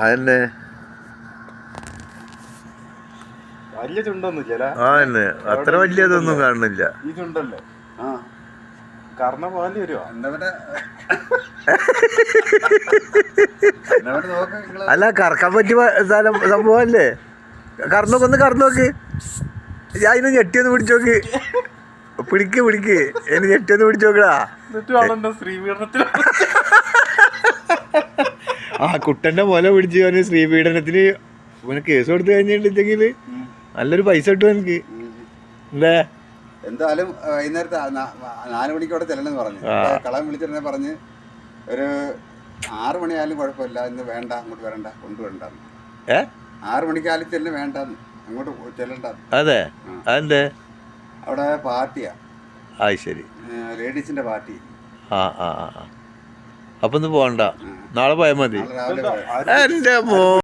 അതന്നെ വലിയ ചുണ്ടൊന്നുമില്ല. അതന്നെ അത്ര വലിയതൊന്നും കാണുന്നില്ല. ഈ ചുണ്ടല്ലേ കർണ പാല് വരുവാ. അല്ല കറക്കാൻ പറ്റിയ സംഭവല്ലേ? കറന്നോക്ക്, ഒന്ന് കറന്നോക്ക്. അതിന് ഞെട്ടിയൊന്ന് പിടിച്ചോക്ക്. പിടിക്ക് എന്നെ ഞെട്ടിയൊന്ന് പിടിച്ചോക്കടാ. ആ കുട്ടന്റെ മുല പിടിച്ച് അവന് ശ്രീപീഡനത്തിന് അവന് കേസ് കൊടുത്തു കഴിഞ്ഞിട്ടുണ്ടെങ്കിൽ നല്ലൊരു പൈസ കിട്ടും എനിക്ക്. അല്ലേ? എന്തായാലും വൈകുന്നേരത്തെ 4 മണിക്കോടെ ചെല്ലണമെന്ന് പറഞ്ഞു. കളം വിളിച്ചിരുന്നെ പറഞ്ഞ് ഒരു 6 മണിയായാലും കുഴപ്പമില്ല, ഇന്ന് വേണ്ട, അങ്ങോട്ട് വരണ്ട, കൊണ്ടുവരണ്ട. 6 മണിക്കാലും ചെല്ലും, വേണ്ട, അങ്ങോട്ട് ചെല്ലണ്ട. അതെ, അതെന്തേ? അവിടെ പാർട്ടിയാ. ശരി, ലേഡീസിന്റെ പാർട്ടി. അപ്പൊ ഒന്ന് പോകണ്ട, നാളെ പോയാൽ മതി. രാവിലെ എന്റെ മോ